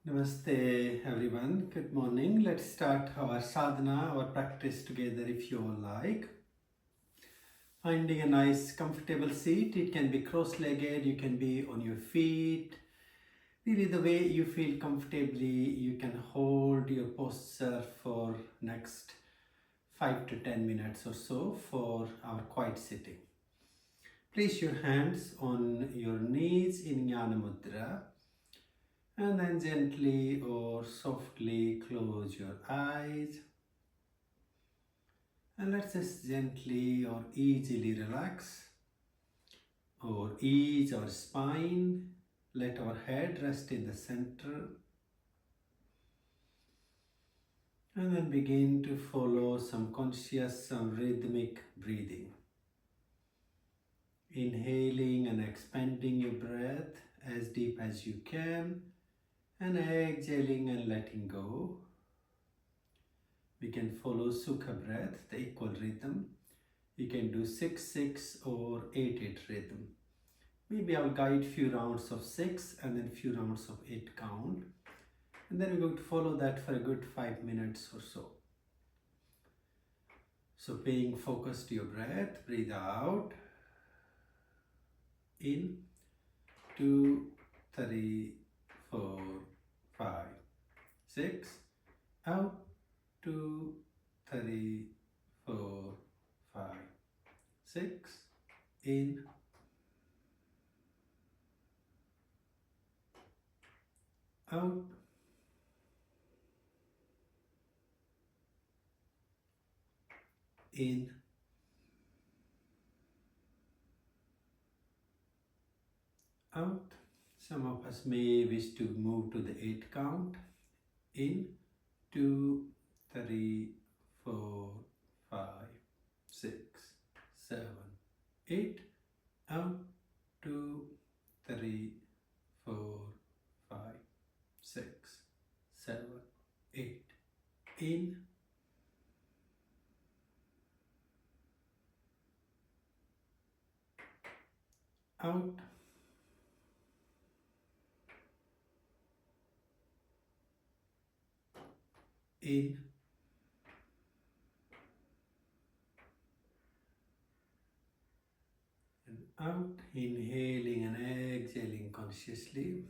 Namaste everyone. Good morning. Let's start our sadhana, our practice together if you all like. Finding a nice comfortable seat. It can be cross-legged, you can be on your feet. Really the way you feel comfortably, you can hold your posture for next 5 to 10 minutes or so for our quiet sitting. Place your hands on your knees in Jnana Mudra. And then gently or softly close your eyes. And let's just gently or easily relax or ease our spine. Let our head rest in the center. And then begin to follow some conscious, some rhythmic breathing. Inhaling and expanding your breath as deep as you can. And exhaling and letting go. We can follow Sukha breath, the equal rhythm. You can do 6-6 or 8-8 rhythm. Maybe I'll guide few rounds of 6 and then few rounds of 8 count. And then we're going to follow that for a good 5 minutes or so. So paying focus to your breath, breathe out. In, 2, 3, 4, 5, 6. Out, 2, 3, 4, 5, 6. In, out, in, out. Some of us may wish to move to the 8 count. In, 2, 3, 4, 5, 6, 7, 8. Out, 2, 3, 4, 5, 6, 7, 8. In, out, in, and out. Inhaling and exhaling consciously.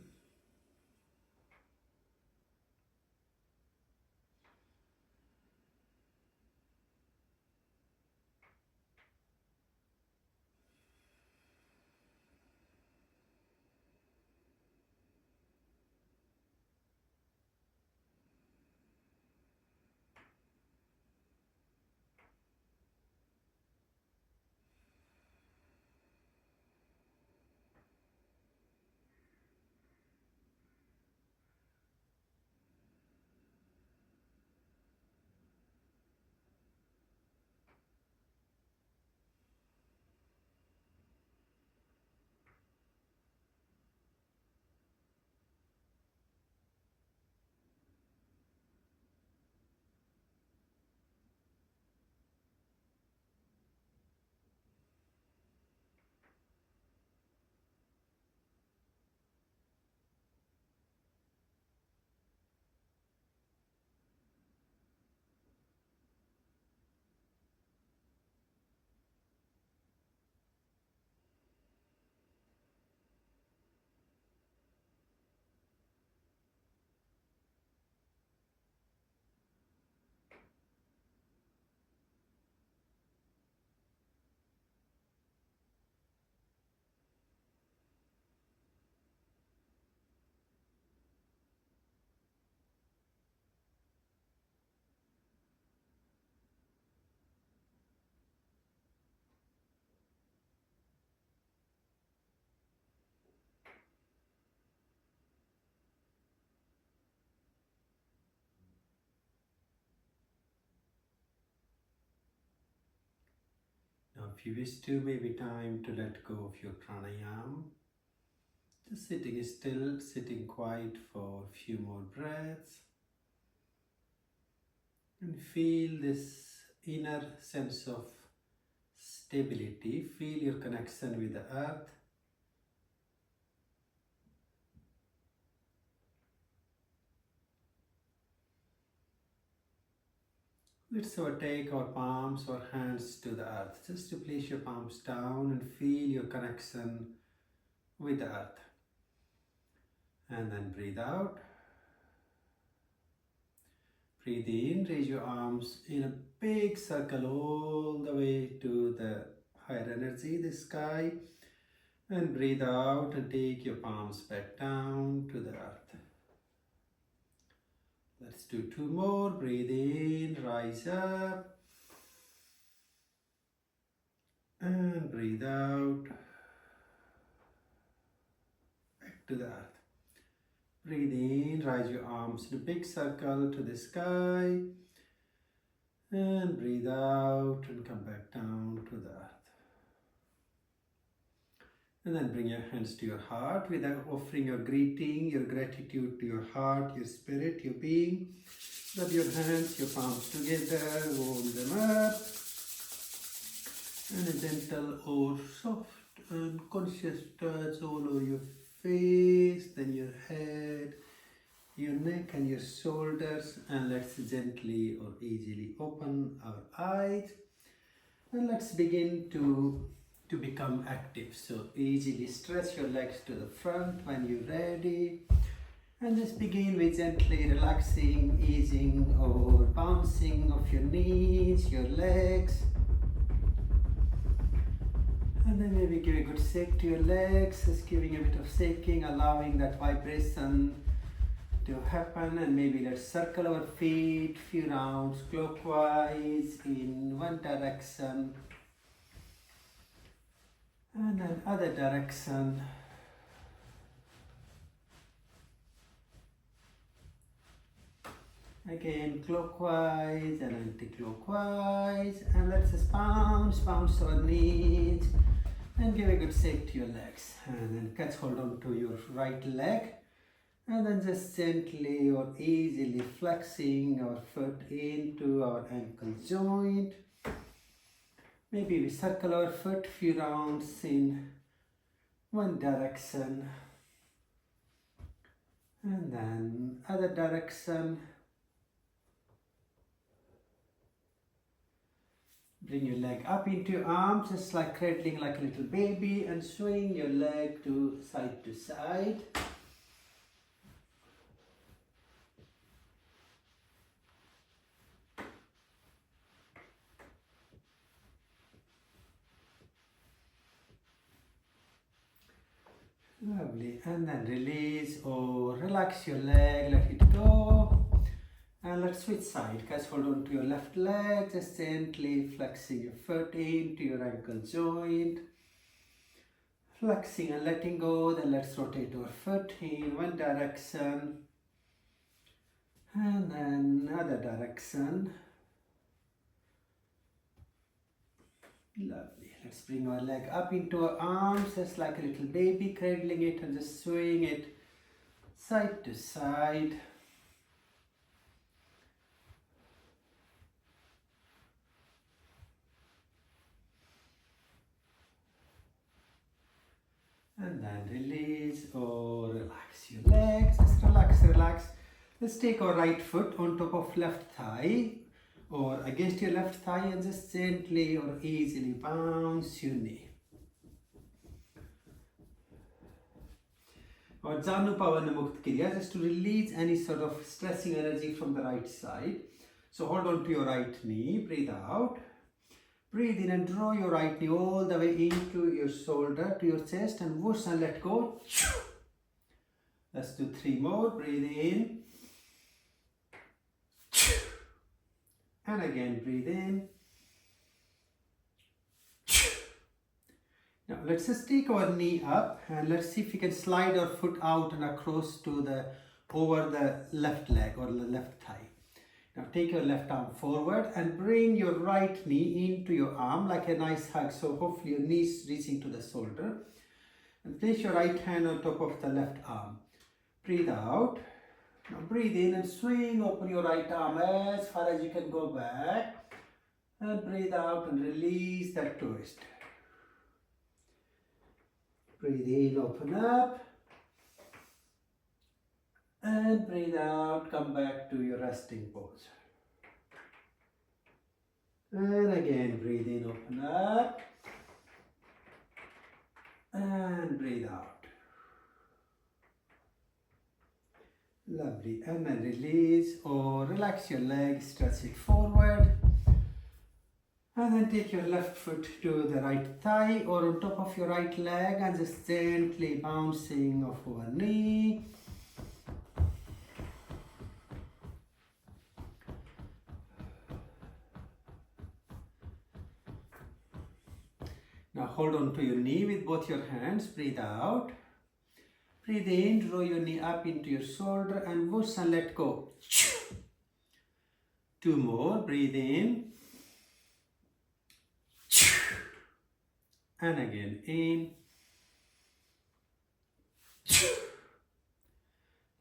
Now if you wish to, maybe time to let go of your pranayama. Just sitting still, sitting quiet for a few more breaths. And feel this inner sense of stability. Feel your connection with the earth. Let's take our palms or hands to the earth. Just to place your palms down and feel your connection with the earth. And then breathe out. Breathe in, raise your arms in a big circle all the way to the higher energy, the sky. And breathe out and take your palms back down to the earth. Let's do two more. Breathe in, rise up. And breathe out, back to the earth. Breathe in, rise your arms in a big circle to the sky. And breathe out and come back down to the earth. And then bring your hands to your heart with offering your greeting, your gratitude to your heart, your spirit, your being. Rub your hands, your palms together, warm them up. And a gentle or soft and conscious touch all over your face, then your head, your neck and your shoulders. And let's gently or easily open our eyes. And let's begin to become active. So easily stretch your legs to the front when you're ready. And just begin with gently relaxing, easing or bouncing of your knees, your legs. And then maybe give a good shake to your legs, just giving a bit of shaking, allowing that vibration to happen. And maybe let's circle our feet few rounds clockwise in one direction. And then other direction. Again clockwise and anti-clockwise. And let's just bounce our knees and give a good shake to your legs. And then catch hold on to your right leg. And then just gently or easily flexing our foot into our ankle joint. Maybe we circle our foot few rounds in one direction. And then other direction. Bring your leg up into your arms, just like cradling like a little baby, and swing your leg to side. Lovely. And then release or relax your leg, let it go. And let's switch side. Guys, hold on to your left leg, just gently flexing your foot into your ankle joint. Flexing and letting go. Then let's rotate our foot in one direction. And then other direction. Lovely. Let's bring our leg up into our arms, just like a little baby, cradling it and just swing it side to side. And then release or relax your legs. Just relax. Let's take our right foot on top of left thigh or against your left thigh and just gently or easily bounce your knee. Or Janu Pavana Mukta Kriya, just to release any sort of stressing energy from the right side. So hold on to your right knee, breathe out. Breathe in and draw your right knee all the way into your shoulder, to your chest, and whoosh and let go. Let's do three more. Breathe in. And again, breathe in. Now, let's just take our knee up and let's see if we can slide our foot out and across to over the left leg or the left thigh. Now, take your left arm forward and bring your right knee into your arm like a nice hug. So, hopefully, your knee is reaching to the shoulder. And place your right hand on top of the left arm. Breathe out. Now breathe in and swing, open your right arm as far as you can go back. And breathe out and release that twist. Breathe in, open up. And breathe out, come back to your resting pose. And again, breathe in, open up. And breathe out. Lovely. And then release or relax your legs, stretch it forward. And then take your left foot to the right thigh or on top of your right leg and just gently bouncing off over knee. Now hold on to your knee with both your hands. Breathe out. Breathe in, draw your knee up into your shoulder and whoosh and let go. 2 more. Breathe in. And again, in.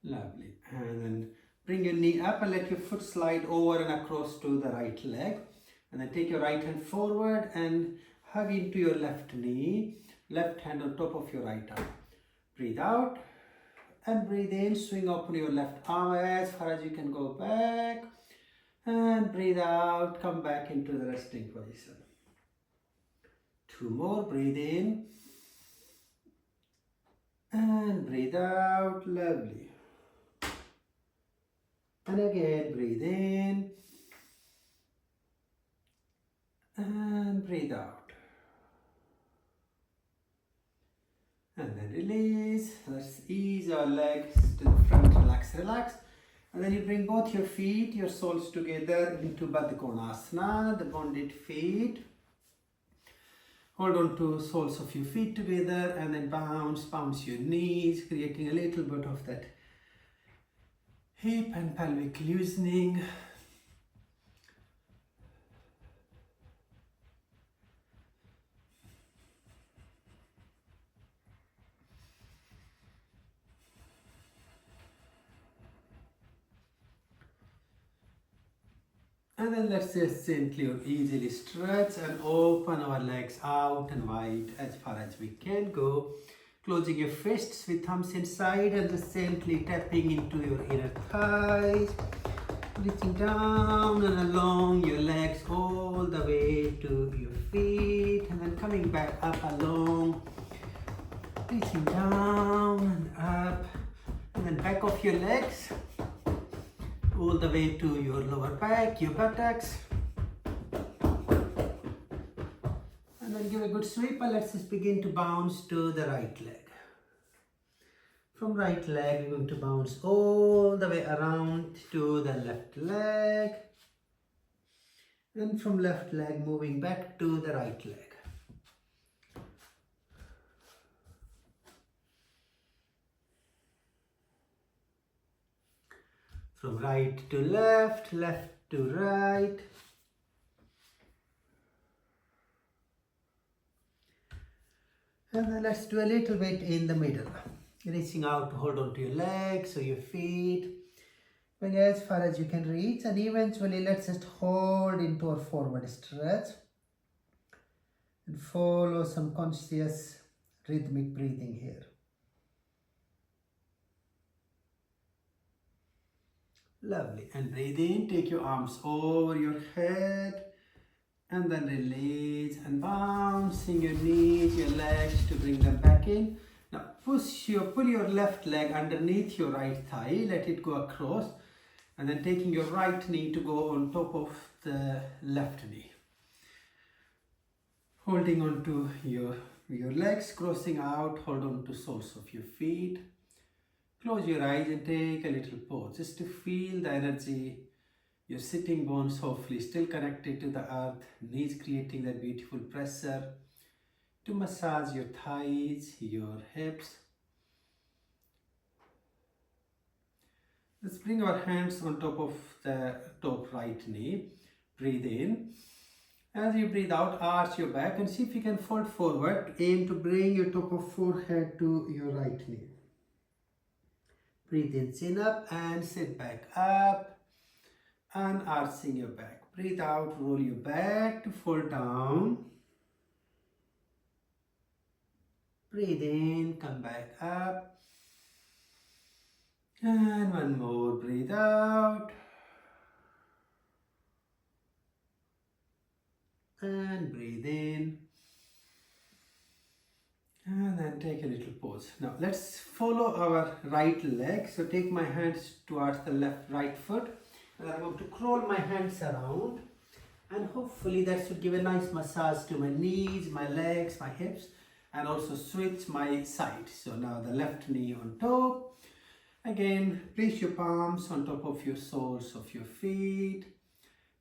Lovely. And then bring your knee up and let your foot slide over and across to the right leg. And then take your right hand forward and hug into your left knee. Left hand on top of your right arm. Breathe out. And breathe in. Swing open your left arm as far as you can go back. And breathe out. Come back into the resting position. 2 more. Breathe in. And breathe out. Lovely. And again, breathe in. And breathe out. And then release. Let's ease our legs to the front. Relax, relax. And then you bring both your feet, your soles together into Baddha Konasana, the bonded feet. Hold on to soles of your feet together and then bounce your knees, creating a little bit of that hip and pelvic loosening. And then let's just gently or easily stretch and open our legs out and wide as far as we can go. Closing your fists with thumbs inside and just gently tapping into your inner thighs. Reaching down and along your legs all the way to your feet. And then coming back up along. Reaching down and up. And then back of your legs. All the way to your lower back, your buttocks. And then give a good sweep and let's just begin to bounce to the right leg. From right leg, we're going to bounce all the way around to the left leg. And from left leg, moving back to the right leg. From right to left, left to right. And then let's do a little bit in the middle. Reaching out to hold on to your legs or your feet. Going as far as you can reach. And eventually let's just hold into our forward stretch. And follow some conscious rhythmic breathing here. Lovely. And breathe in, take your arms over your head. And then release and bouncing your knees, your legs to bring them back in. Now pull your left leg underneath your right thigh, let it go across. And then taking your right knee to go on top of the left knee. Holding on to your legs, crossing out, hold on to soles of your feet. Close your eyes and take a little pause just to feel the energy. Your sitting bones hopefully still connected to the earth, knees creating that beautiful pressure to massage your thighs, your hips. Let's bring our hands on top of the top right knee. Breathe in. As you breathe out, arch your back and see if you can fold forward. Aim to bring your top of forehead to your right knee. Breathe in, chin up and sit back up and arching your back. Breathe out, roll your back to fall down. Breathe in, come back up. And one more, breathe out. and breathe in. And then take a little pause. Now let's follow our right leg. So take my hands towards the right foot. And I'm going to crawl my hands around. And hopefully that should give a nice massage to my knees, my legs, my hips. And also switch my side. So now the left knee on top. Again, place your palms on top of your soles of your feet.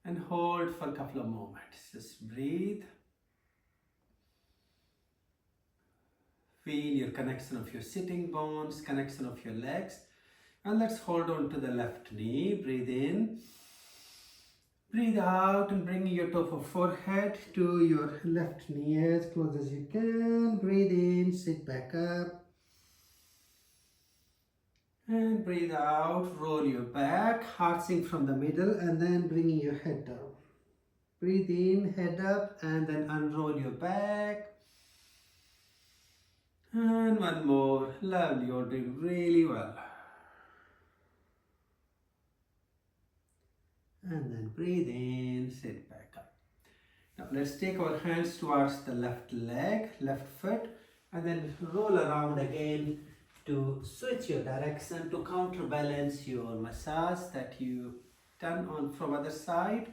And hold for a couple of moments. Just breathe. Feel your connection of your sitting bones, connection of your legs. And let's hold on to the left knee. Breathe in. Breathe out and bring your top of forehead to your left knee as close as you can. Breathe in, sit back up. And breathe out, roll your back, heart sink from the middle and then bringing your head down. Breathe in, head up and then unroll your back. And one more. Lovely, you're doing really well. And then breathe in, sit back up. Now let's take our hands towards the left leg, left foot, and then roll around again to switch your direction to counterbalance your massage that you done on from other side.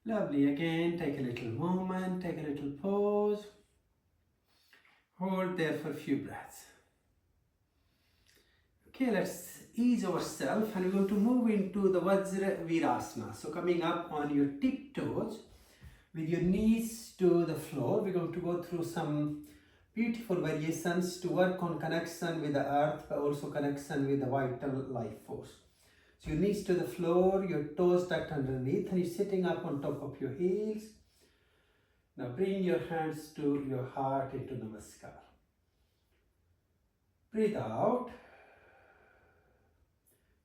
Lovely, again take a little moment, take a little pause. Hold there for a few breaths. Okay, let's ease ourselves and we're going to move into the Vajra Virasana. So coming up on your tiptoes with your knees to the floor, we're going to go through some beautiful variations to work on connection with the earth, but also connection with the vital life force. So your knees to the floor, your toes tucked underneath, and you're sitting up on top of your heels. Now bring your hands to your heart into Namaskar. Breathe out.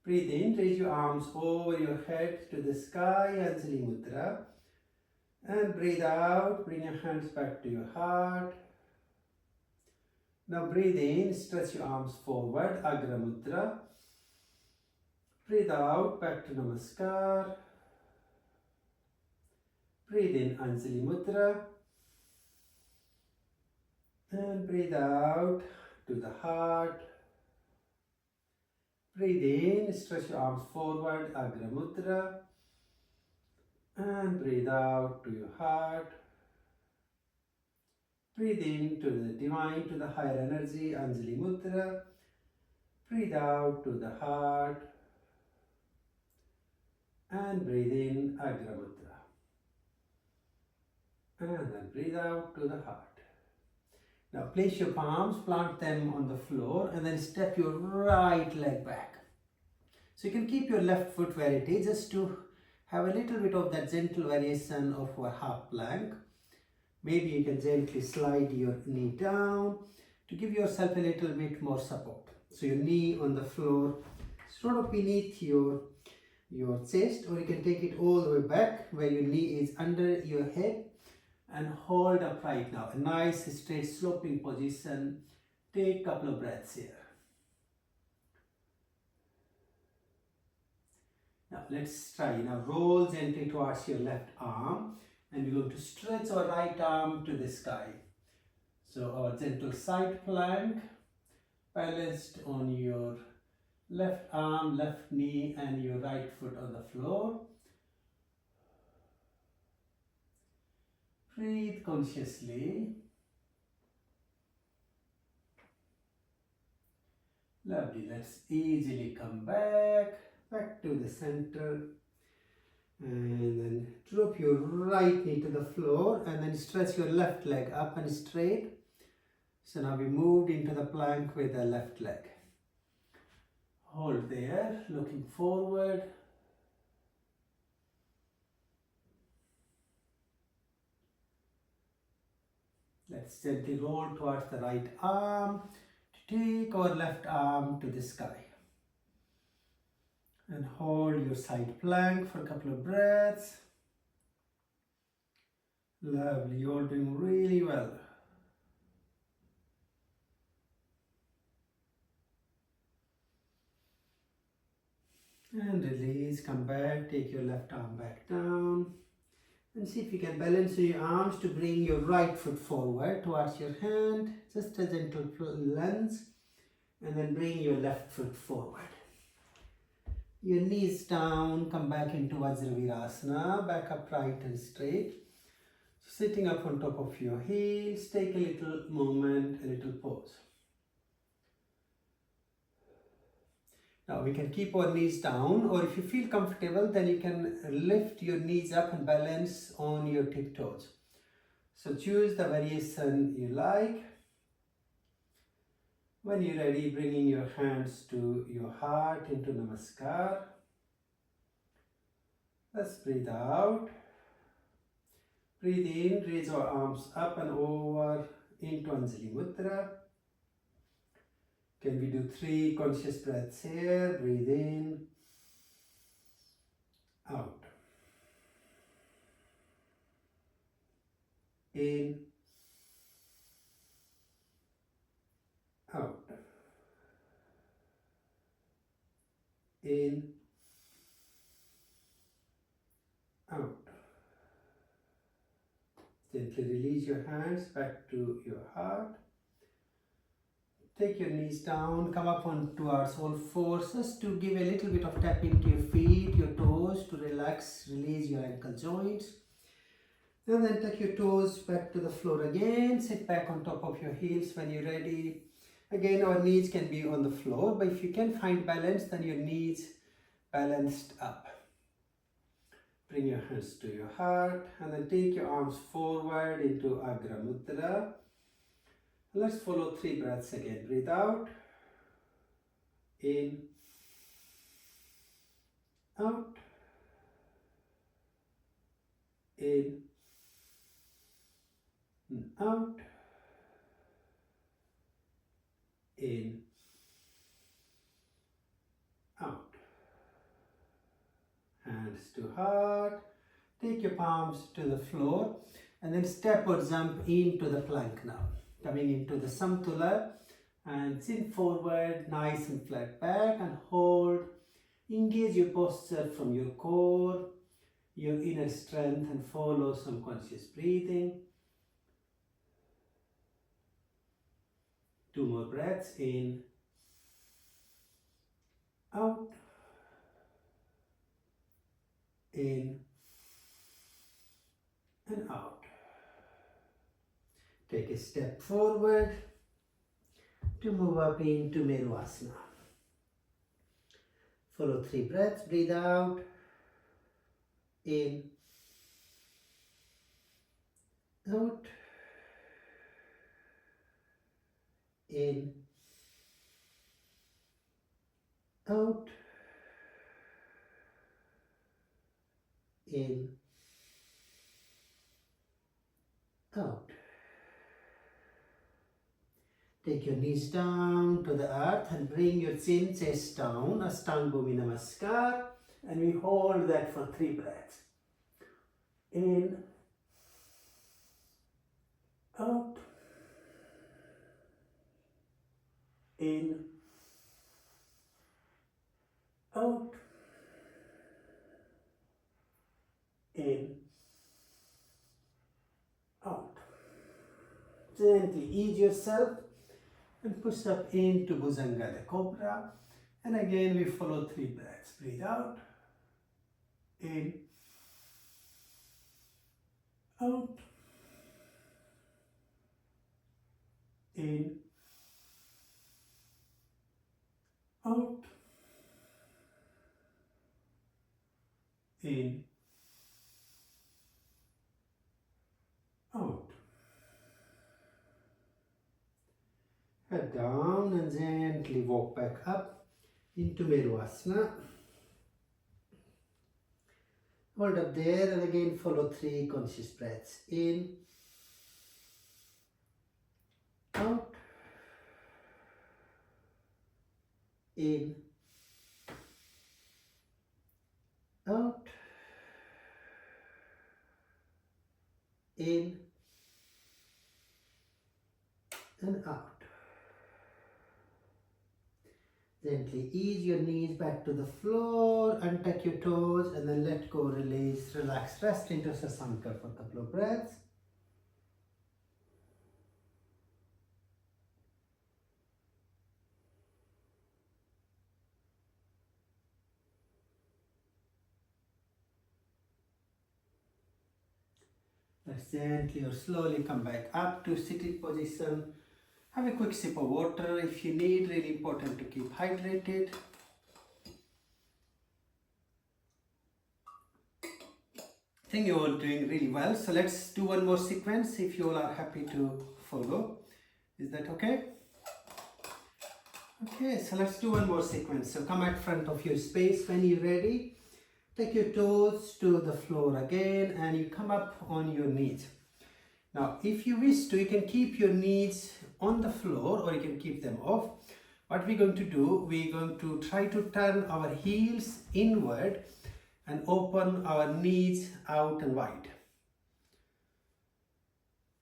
Breathe in, raise your arms over your head to the sky, Anjali Mudra. And breathe out, bring your hands back to your heart. Now breathe in, stretch your arms forward, Agra Mudra. Breathe out, back to Namaskar. Breathe in, Anjali Mudra. And breathe out to the heart. Breathe in, stretch your arms forward, Agra Mudra. And breathe out to your heart. Breathe in to the divine, to the higher energy, Anjali Mudra. Breathe out to the heart. And breathe in, Agra Mudra. And then breathe out to the heart. Now place your palms, plant them on the floor and then step your right leg back. So you can keep your left foot where it is just to have a little bit of that gentle variation of our half plank. Maybe you can gently slide your knee down to give yourself a little bit more support. So your knee on the floor, sort of beneath your chest, or you can take it all the way back where your knee is under your head and hold upright now. A nice straight sloping position. Take a couple of breaths here. Now let's try. Now roll gently towards your left arm and we're going to stretch our right arm to the sky. So our gentle side plank, balanced on your left arm, left knee and your right foot on the floor. Breathe consciously. Lovely. Let's easily come back to the center. And then drop your right knee to the floor and then stretch your left leg up and straight. So now we moved into the plank with the left leg. Hold there, looking forward. Let's gently roll towards the right arm to take our left arm to the sky. And hold your side plank for a couple of breaths. Lovely, you're doing really well. And release, come back, take your left arm back down. And see if you can balance your arms to bring your right foot forward towards your hand. Just a gentle lunge. And then bring your left foot forward. Your knees down, come back into Vajravirasana, back upright and straight. So sitting up on top of your heels, take a little moment, a little pause. Now we can keep our knees down, or if you feel comfortable, then you can lift your knees up and balance on your tiptoes. So choose the variation you like. When you're ready, bringing your hands to your heart into Namaskar. Let's breathe out. Breathe in, raise our arms up and over into Anjali Mudra. Can we do 3 conscious breaths here? Breathe in, out. In, out. In, out. Gently release your hands back to your heart. Take your knees down, come up on towards all fours, just to give a little bit of tap into your feet, your toes, to relax, release your ankle joints. And then take your toes back to the floor again, sit back on top of your heels when you're ready. Again, our knees can be on the floor, but if you can find balance, then your knees balanced up. Bring your hands to your heart and then take your arms forward into Agra Mudra. Let's follow 3 breaths again. Breathe out, in, out, in, and out, in, out. Hands to heart. Take your palms to the floor and then step or jump into the plank now. Coming into the Samtula and chin forward, nice and flat back, and hold. Engage your posture from your core, your inner strength, and follow some conscious breathing. 2 more breaths in, out, in, and out. Take a step forward to move up into Mervasana. Follow 3 breaths. Breathe out, in, out, in, out, in, out. Take your knees down to the earth and bring your chin, chest down, Ashtanga Namaskar, and we hold that for 3 breaths. In, out, in, out, in, out. Gently ease yourself and push up into Bhujanga, the Cobra. And again we follow 3 breaths. Breathe out, in, out, in, out, in, out. Head down and gently walk back up into Mervasana. Hold up there and again follow 3 conscious breaths. In, out, in, out, in, and out. Gently ease your knees back to the floor, untuck your toes and then let go, release, relax, rest into Sasanka for a couple of breaths. Let's gently or slowly come back up to seated position. Have a quick sip of water if you need, really important to keep hydrated. I think you're all doing really well. So let's do one more sequence if you all are happy to follow. Is that okay? Okay, so let's do one more sequence. So come at front of your space when you're ready. Take your toes to the floor again and you come up on your knees. Now, if you wish to, you can keep your knees on the floor or you can keep them off. What we're going to do, we're going to try to turn our heels inward and open our knees out and wide.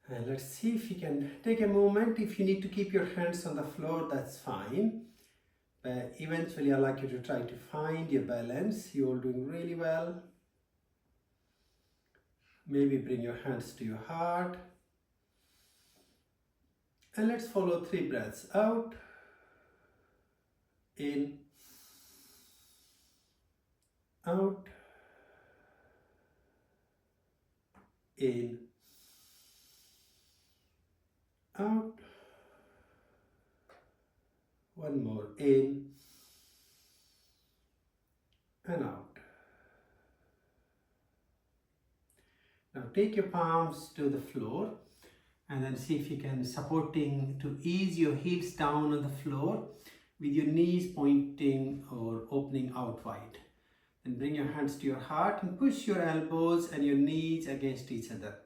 And let's see if you can take a moment. If you need to keep your hands on the floor, that's fine. But eventually, I'd like you to try to find your balance. You're all doing really well. Maybe bring your hands to your heart. And let's follow 3 breaths out, in, out, in, out. One more, in and out. Now take your palms to the floor and then see if you can supporting to ease your heels down on the floor with your knees pointing or opening out wide. Then bring your hands to your heart and push your elbows and your knees against each other.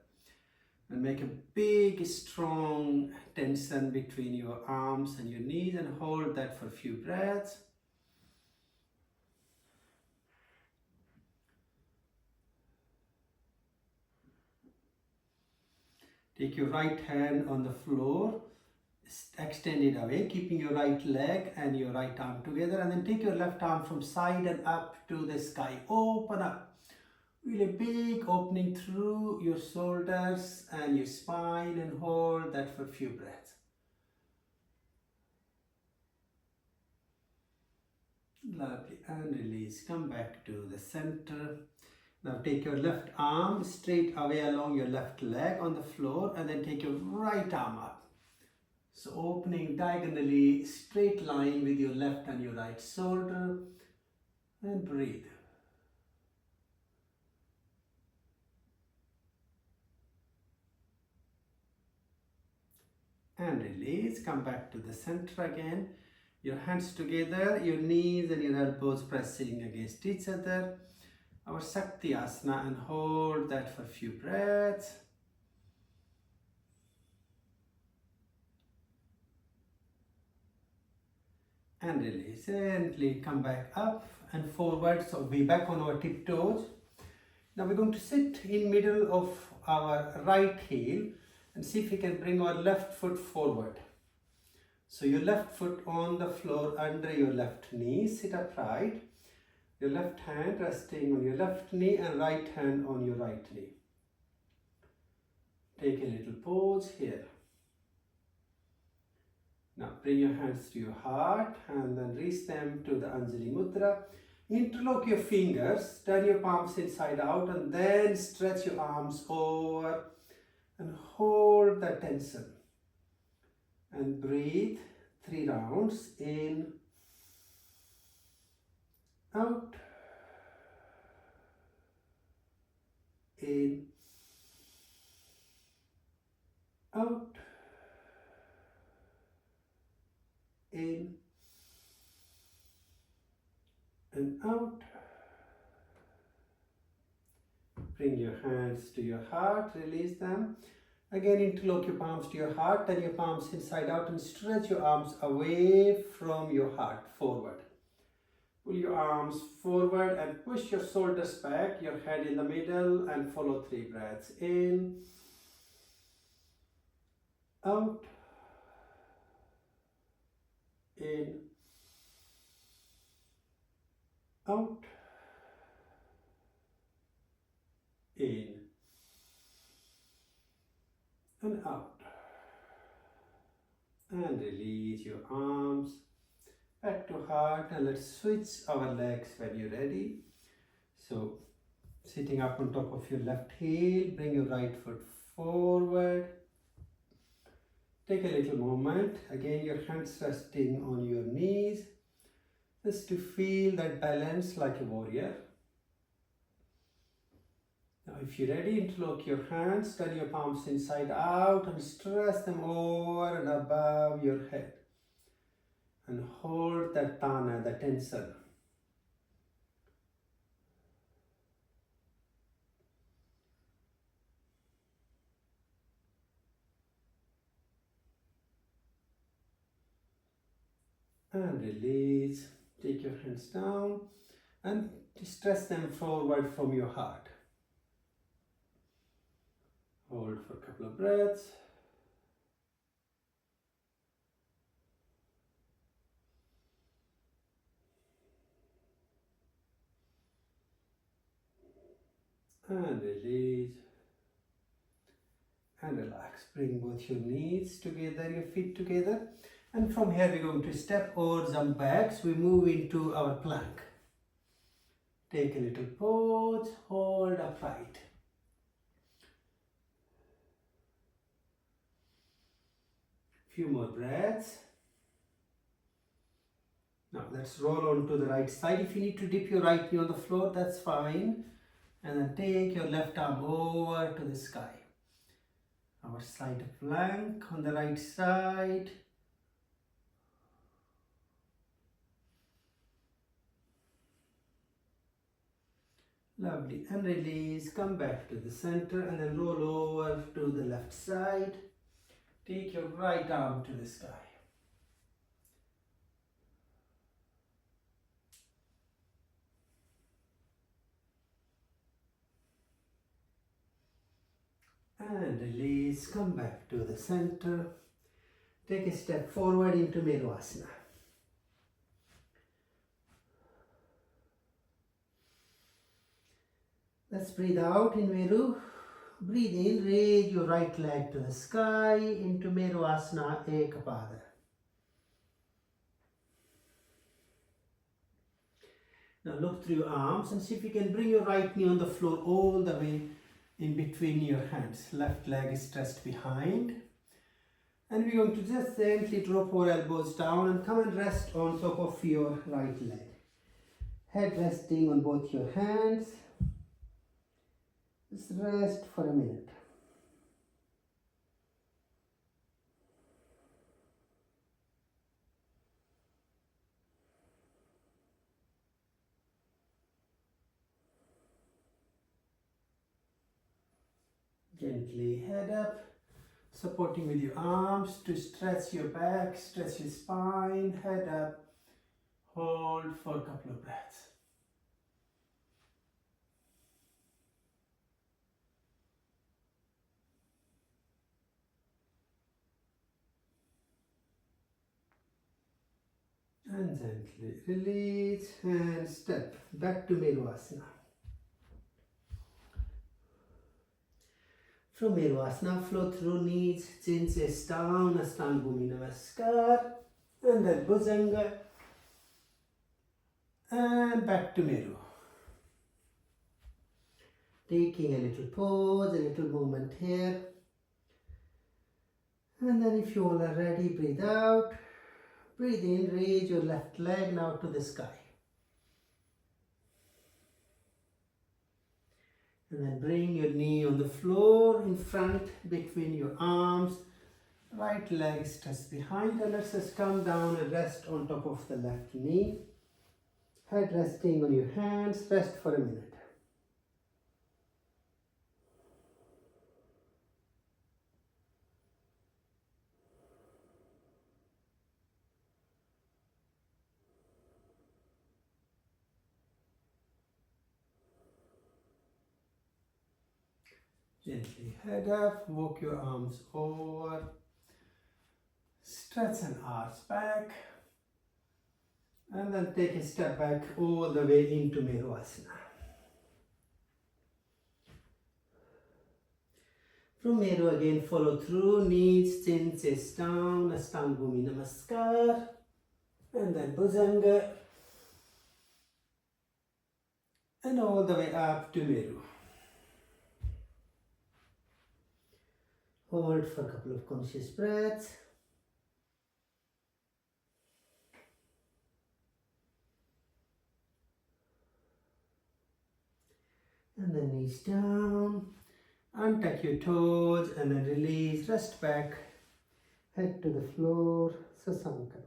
And make a big, strong tension between your arms and your knees and hold that for a few breaths. Take your right hand on the floor, extend it away, keeping your right leg and your right arm together, and then take your left arm from side and up to the sky. Open up. Really big opening through your shoulders and your spine and hold that for a few breaths. Lovely. And release. Come back to the center. Now take your left arm straight away along your left leg on the floor and then take your right arm up. So opening diagonally, straight line with your left and your right shoulder and breathe. And release. Come back to the center again. Your hands together, your knees and your elbows pressing against each other. Our Shakti Asana and hold that for a few breaths. And release. Gently come back up and forward. So be back on our tiptoes. Now we're going to sit in middle of our right heel and see if we can bring our left foot forward. So your left foot on the floor under your left knee, sit upright. Your left hand resting on your left knee and right hand on your right knee. Take a little pause here. Now bring your hands to your heart and then reach them to the Anjali Mudra. Interlock your fingers, turn your palms inside out and then stretch your arms over and hold that tension. And breathe 3 rounds in, out, in, out, in, and out. Bring your hands to your heart, release them. Again, interlock your palms to your heart, turn your palms inside out and stretch your arms away from your heart, forward. Pull your arms forward and push your shoulders back, your head in the middle and follow 3 breaths. In, out, in, out, in, and out. And release your arms back to heart, and let's switch our legs when you're ready. So sitting up on top of your left heel, bring your right foot forward. Take a little moment, again your hands resting on your knees, just to feel that balance like a warrior. Now if you're ready, interlock your hands, turn your palms inside out and stress them over and above your head. And hold that tana, the tension. And release. Take your hands down and stress them forward from your heart. Hold for a couple of breaths. And release. And relax. Bring both your knees together, your feet together. And from here we're going to step or jump back. So we move into our plank. Take a little pause, hold upright. Few more breaths. Now let's roll on to the right side. If you need to dip your right knee on the floor, that's fine. And then take your left arm over to the sky. Our side plank on the right side. Lovely. And release. Come back to the center and then roll over to the left side. Take your right arm to the sky. And release. Come back to the center. Take a step forward into Mervasana. Let's breathe out in Meru. Breathe in, raise your right leg to the sky into Mervasana Ekapada. Now look through your arms and see if you can bring your right knee on the floor all the way in between your hands. Left leg is stretched behind. And we're going to just gently drop our elbows down and come and rest on top of your right leg. Head resting on both your hands. Just rest for a minute. Gently head up, supporting with your arms to stretch your back, stretch your spine, head up, hold for a couple of breaths. And gently release and step back to Mervasana. From Mervasana, flow through knees, chin chest down, Ashtanga Bhumi Namaskar, and then Bhujanga, and back to Meru. Taking a little pause, a little movement here, and then if you all are ready, breathe out, breathe in, raise your left leg now to the sky. And then bring your knee on the floor in front between your arms. Right leg stretched behind, and let's just come down and rest on top of the left knee. Head resting on your hands. Rest for a minute. Gently head up, walk your arms over, stretch and arch back, And then take a step back all the way into Meruvasana. From Meru again, follow through, knees, chin, chest down, Ashtanga Bhumi Namaskar. And then Bhujanga. And all the way up to Meru. Hold for a couple of conscious breaths. And then knees down. Untuck your toes and then release. Rest back. Head to the floor. Sasanka.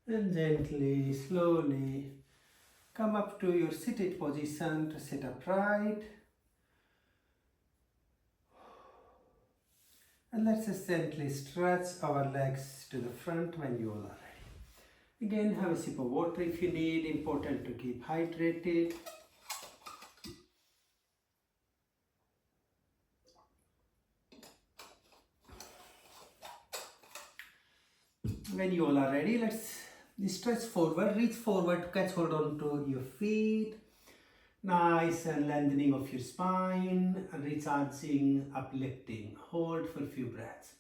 And gently, slowly come up to your seated position to sit upright. And let's just gently stretch our legs to the front when you all are ready. Again, have a sip of water if you need. Important to keep hydrated. When you all are ready, let's stretch forward, reach forward, catch hold on to your feet. Nice and lengthening of your spine, and recharging, uplifting. Hold for a few breaths.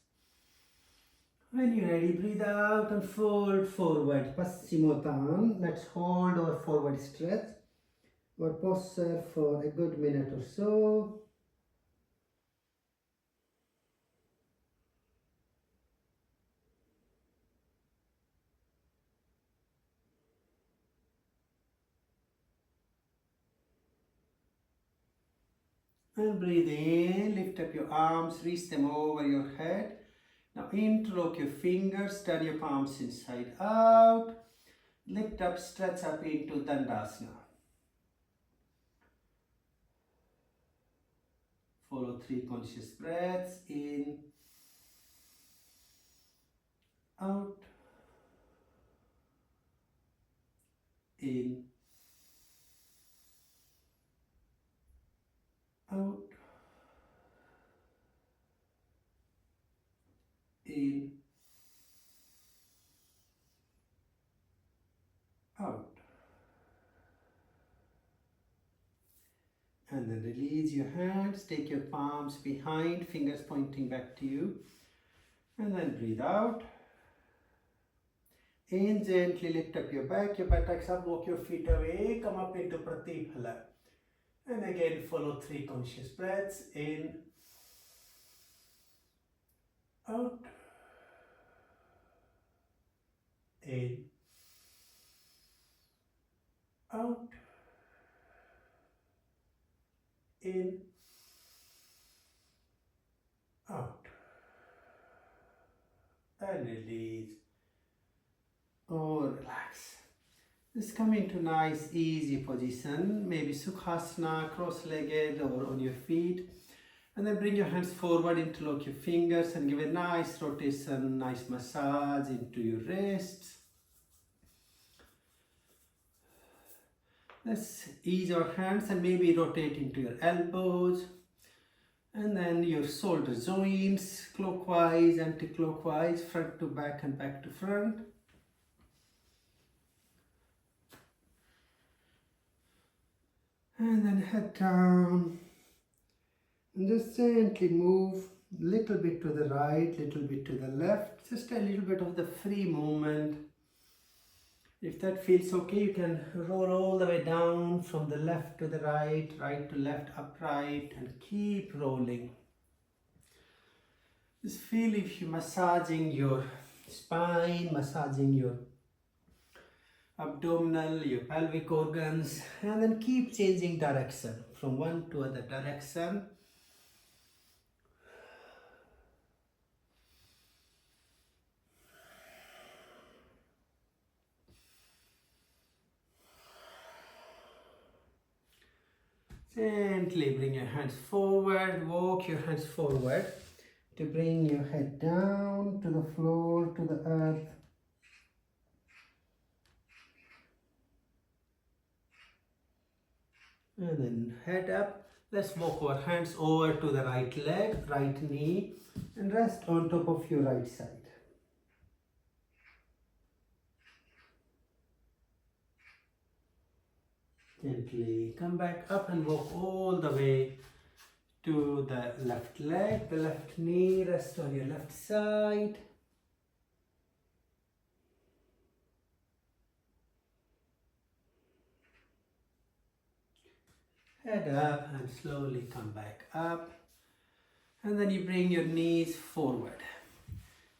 When you're ready, breathe out and fold forward. Paschimottanam. Let's hold our forward stretch or posture for a good minute or so. And breathe in, lift up your arms, reach them over your head. Now interlock your fingers, turn your palms inside out. Lift up, stretch up into Dandasana. Follow 3 conscious breaths, in, out, in, out, in, out. And then release your hands, take your palms behind, fingers pointing back to you. And then breathe out. In, gently lift up your back, your buttocks up, walk your feet away, come up into Pratibhala. And again follow 3 conscious breaths, in, out, in, out, in, out. And release. Oh, relax. Just come into nice, easy position, maybe Sukhasana, cross-legged or on your feet. And then bring your hands forward, interlock your fingers and give a nice rotation, nice massage into your wrists. Let's ease our hands and maybe rotate into your elbows. And then your shoulder joints, clockwise, anti-clockwise, front to back and back to front. And then head down. And just gently move a little bit to the right, little bit to the left. Just a little bit of the free movement. If that feels okay, you can roll all the way down from the left to the right, right to left, upright, and keep rolling. Just feel if you're massaging your spine, massaging your abdominal, your pelvic organs, and then keep changing direction from one to other direction. Gently bring your hands forward, walk your hands forward to bring your head down to the floor, to the earth. And then head up. Let's walk our hands over to the right leg, right knee, and rest on top of your right side. Gently come back up and walk all the way to the left leg, the left knee, rest on your left side. Head up and slowly come back up. And then you bring your knees forward.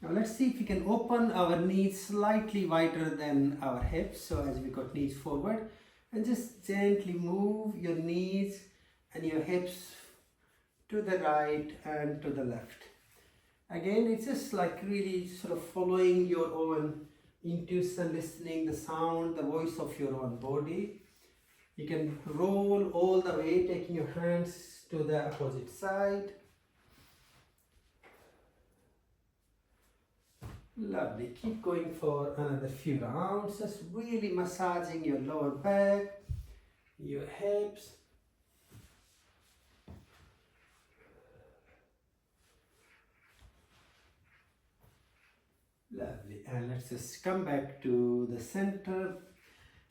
Now let's see if we can open our knees slightly wider than our hips. So as we got knees forward, and just gently move your knees and your hips to the right and to the left. Again, it's just like really sort of following your own intuition, listening the sound, the voice of your own body. You can roll all the way, taking your hands to the opposite side. Lovely. Keep going for another few rounds, just really massaging your lower back, your hips. Lovely. And let's just come back to the center.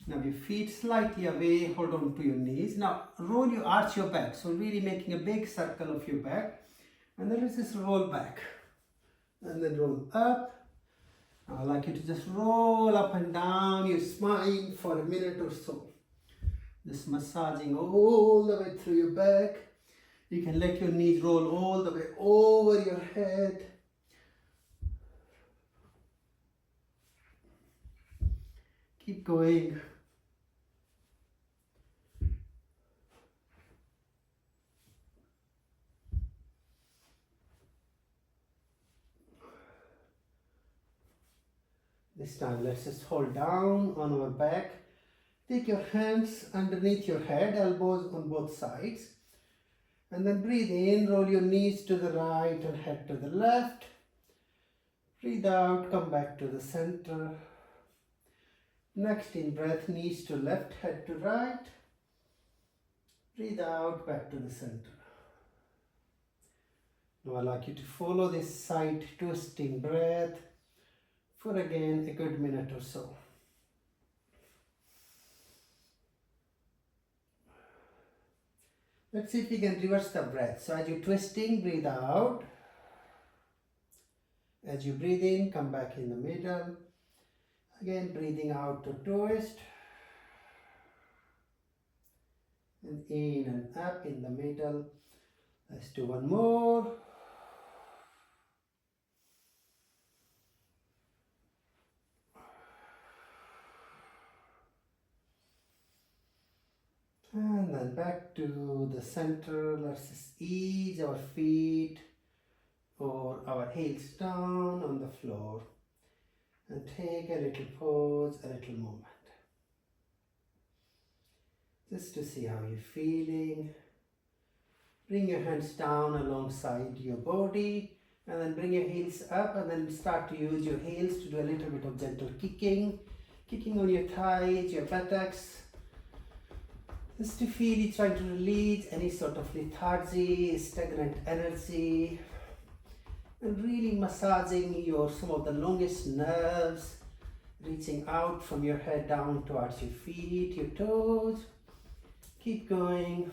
Now your feet slightly away, hold on to your knees. Now roll your, arch your back. So really making a big circle of your back. And then let's just roll back. And then roll up. I'd like you to just roll up and down your spine for a minute or so. Just massaging all the way through your back. You can let your knees roll all the way over your head. Keep going. This time let's just hold down on our back. Take your hands underneath your head, elbows on both sides. And then breathe in, roll your knees to the right and head to the left. Breathe out, come back to the center. Next in breath, knees to left, head to right. Breathe out, back to the center. Now I'd like you to follow this side twisting breath for again a good minute or so. Let's see if we can reverse the breath. So as you're twisting, breathe out. As you breathe in, come back in the middle. Again, breathing out to twist. And in and up in the middle. Let's do one more. And then back to the center. Let's just ease our feet or our heels down on the floor. And take a little pause, a little moment. Just to see how you're feeling. Bring your hands down alongside your body. And then bring your heels up and then start to use your heels to do a little bit of gentle kicking. Kicking on your thighs, your buttocks. Just to feel you trying to release any sort of lethargy, stagnant energy. And really massaging some of the longest nerves. Reaching out from your head down towards your feet, your toes. Keep going.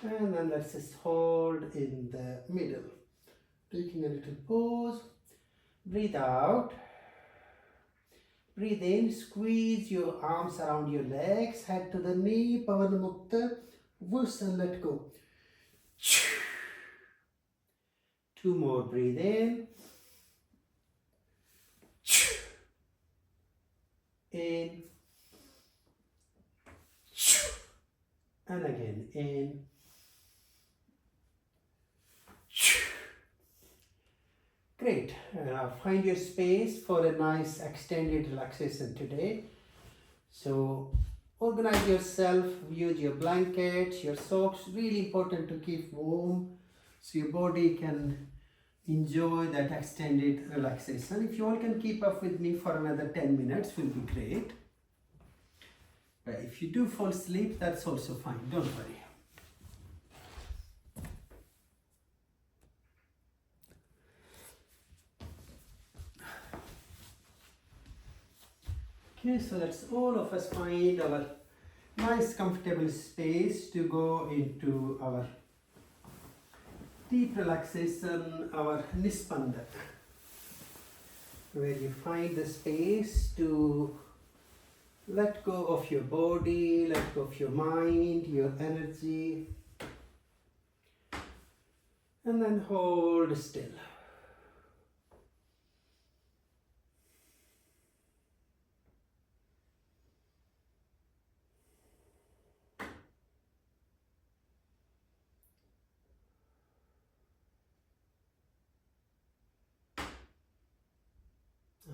And then let's just hold in the middle. Taking a little pause. Breathe out. Breathe in, squeeze your arms around your legs, head to the knee, Pavanamukta, whoosh and let go. Two more, breathe in. In. And again, in. Great. Find your space for a nice extended relaxation today. So organize yourself, use your blankets, your socks. Really important to keep warm so your body can enjoy that extended relaxation. If you all can keep up with me for another 10 minutes, will be great. But if you do fall asleep, that's also fine, don't worry. Okay, so let's all of us find our nice comfortable space to go into our deep relaxation, our nispanda, where you find the space to let go of your body, let go of your mind, your energy, and then hold still.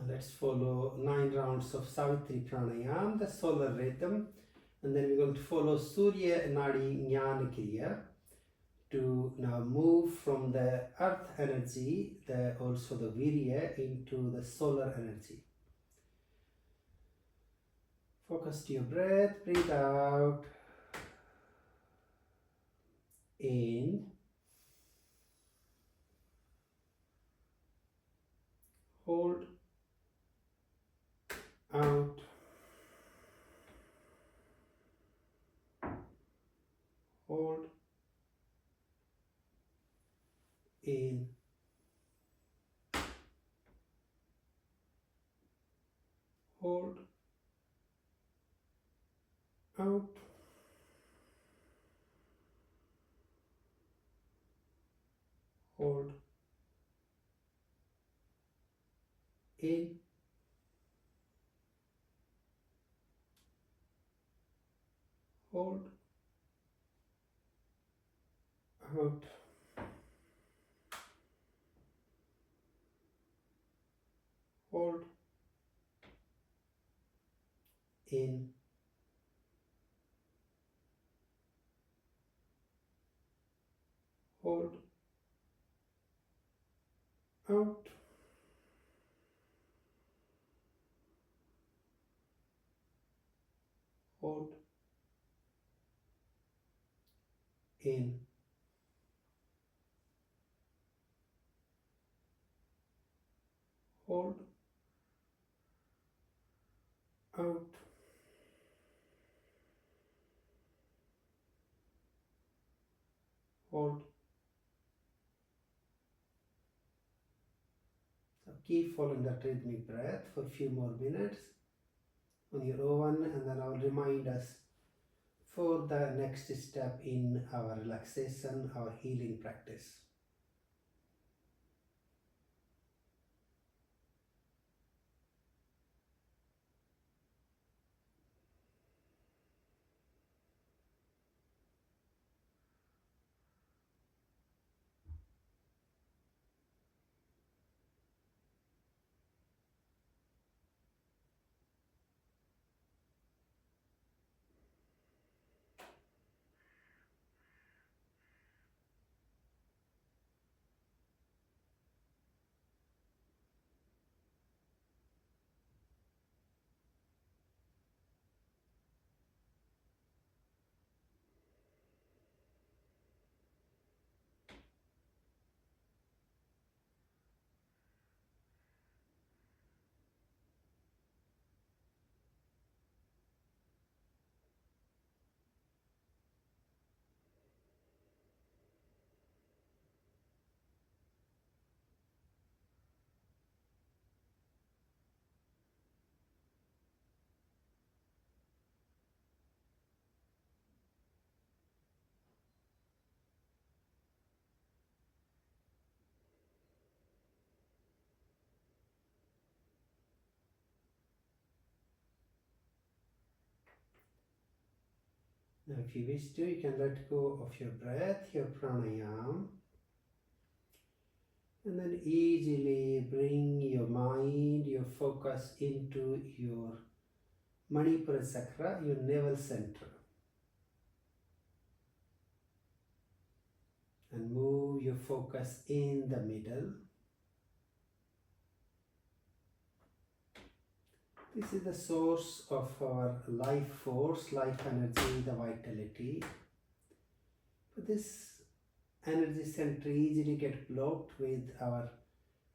Let's follow 9 rounds of Savitri Pranayam, the solar rhythm, and then we're going to follow Surya Nadi Jnana Kriya to now move from the earth energy, also the Virya, into the solar energy. Focus to your breath, breathe out, in, hold, out, hold, in, hold, out, hold, in, hold, out, hold, in, hold, out, hold, in, hold, out, hold. So keep following that rhythmic breath for a few more minutes on your own, and then I'll remind us for the next step in our relaxation, our healing practice. Now, if you wish to, you can let go of your breath, your pranayam, and then easily bring your mind, your focus into your Manipura chakra, your navel center. and move your focus in the middle. This is the source of our life force, life energy, the vitality. But this energy center easily get blocked with our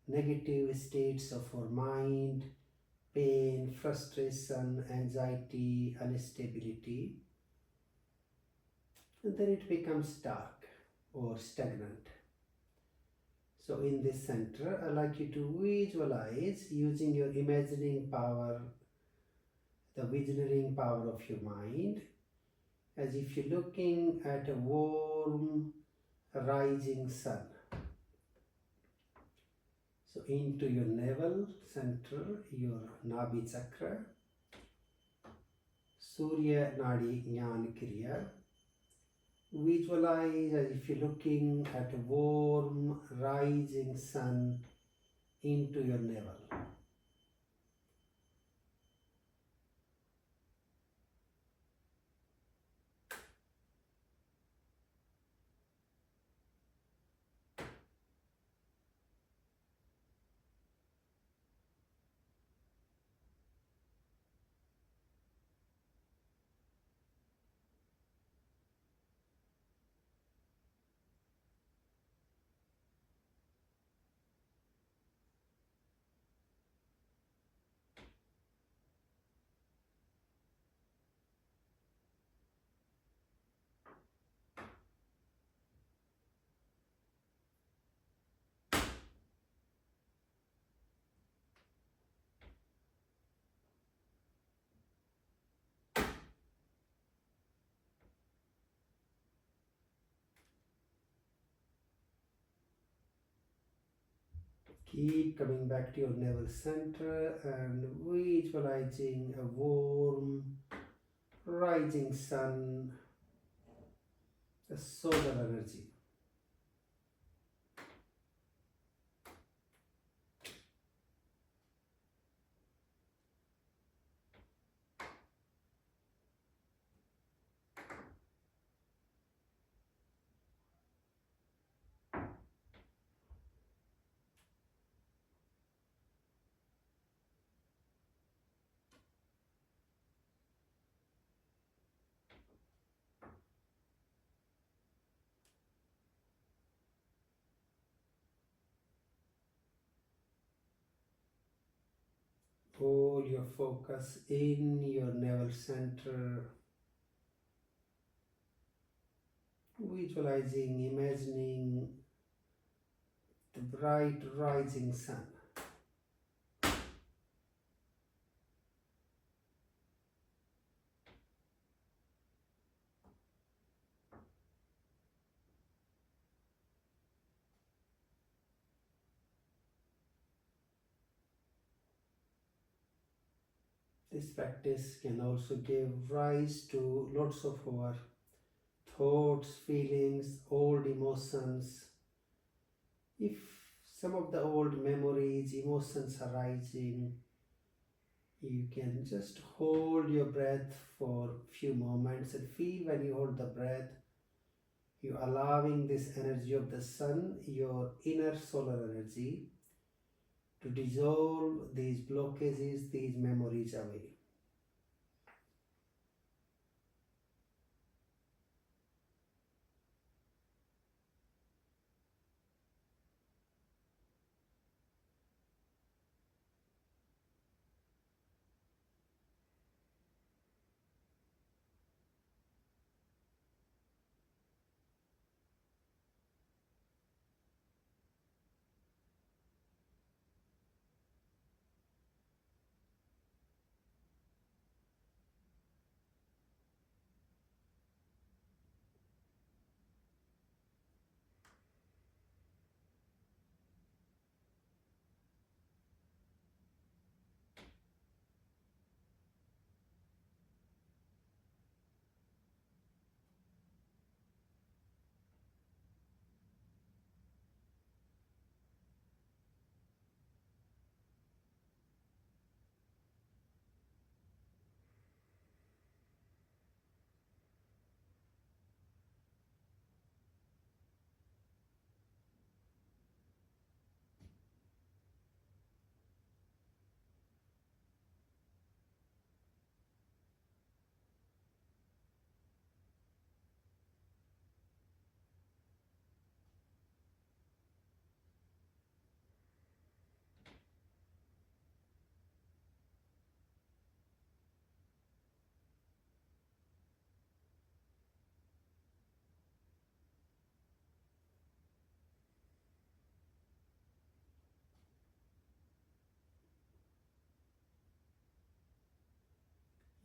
negative states of our mind, pain, frustration, anxiety, instability, and then it becomes dark or stagnant. So in this center, I like you to visualize using your imagining power, the visioning power of your mind, as if you're looking at a warm rising sun. So into your navel center, your Nabhi chakra, Surya Nadi Jnana Kriya. Visualize as if you're looking at a warm rising sun into your navel. Keep coming back to your navel center and visualizing a warm rising sun, the solar energy. Hold your focus in your navel center, visualizing, imagining the bright rising sun. This practice can also give rise to lots of our thoughts, feelings, old emotions. If some of the old memories, emotions are rising, you can just hold your breath for few moments and feel when you hold the breath, you allowing this energy of the sun, your inner solar energy, to dissolve these blockages, these memories away.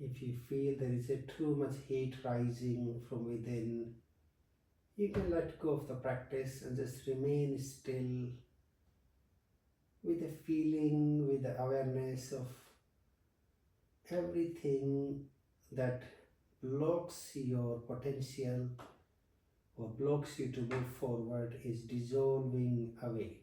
If you feel there is a too much heat rising from within, you can let go of the practice and just remain still with a feeling, with the awareness of everything that blocks your potential or blocks you to move forward is dissolving away.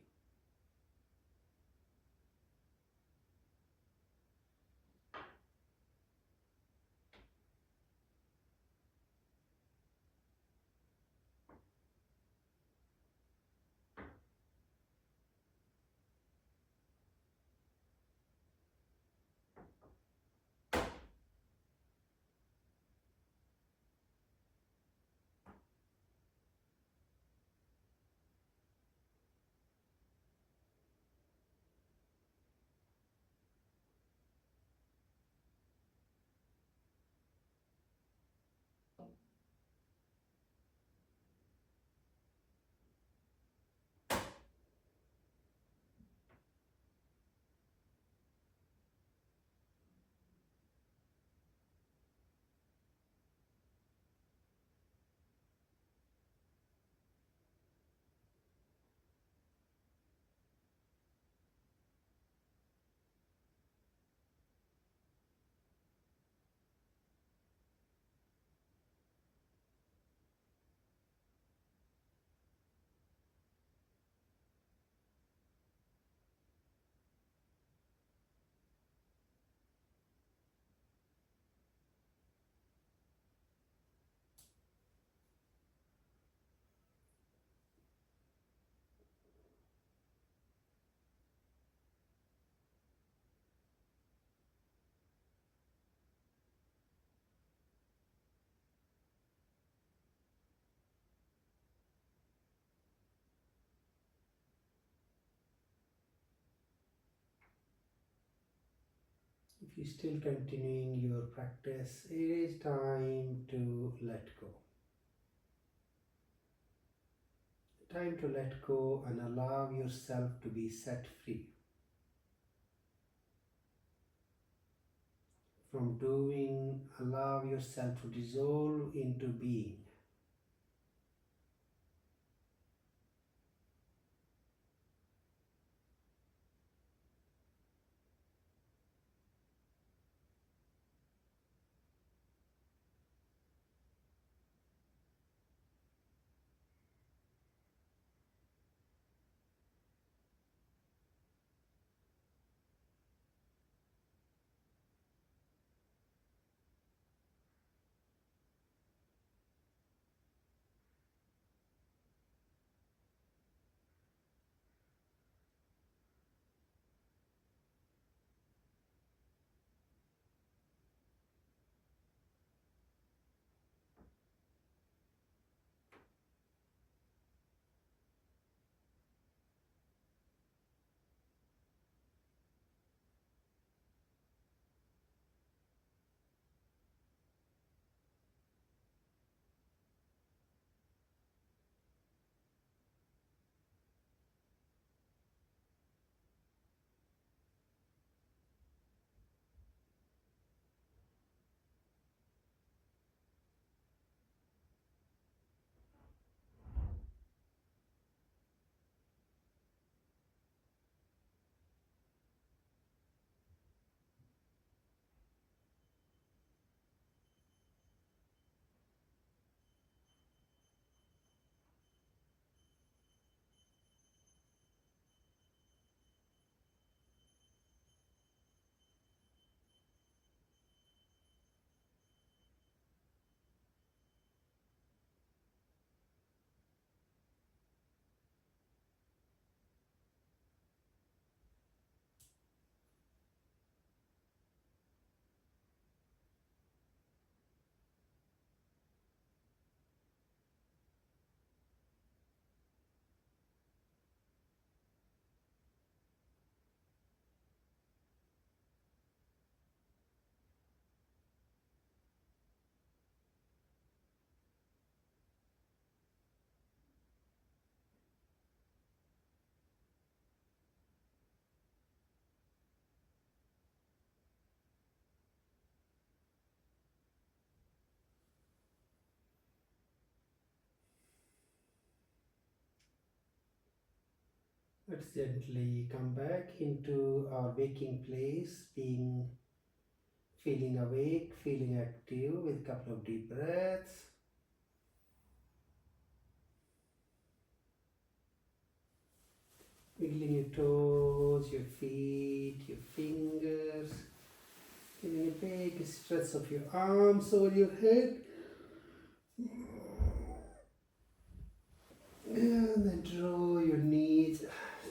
If you're still continuing your practice, it is time to let go. Time to let go and allow yourself to be set free from doing. Allow yourself to dissolve into being. Let's gently come back into our waking place, feeling awake, feeling active with a couple of deep breaths. Wiggling your toes, your feet, your fingers, giving a big stretch of your arms over your head. And then draw your knees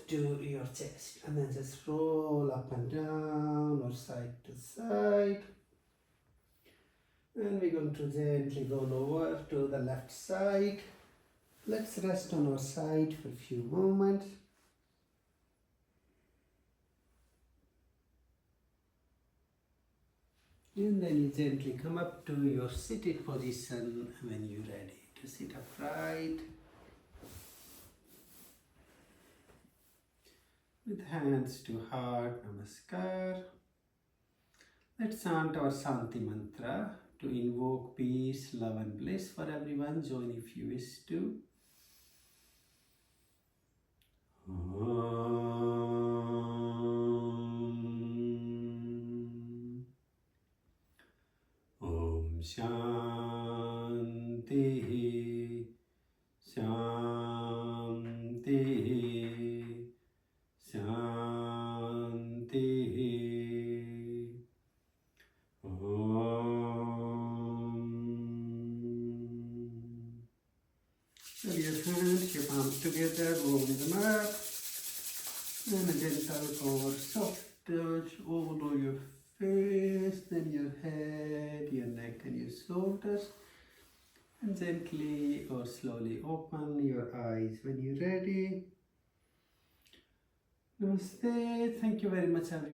to your chest and then just roll up and down or side to side. And we're going to gently roll over to the left side. Let's rest on our side for a few moments. And then you gently come up to your seated position when you're ready to sit upright. With hands to heart, namaskar. Let's chant our Shanti mantra to invoke peace, love and bliss for everyone. Join if you wish to. Om Shanti Shanti Shanti. Rub your hands, your palms together, roll them up, and a gentle or soft touch all over your face, then your head, your neck and your shoulders, and gently or slowly open your eyes when you're ready. Namaste, thank you very much everyone.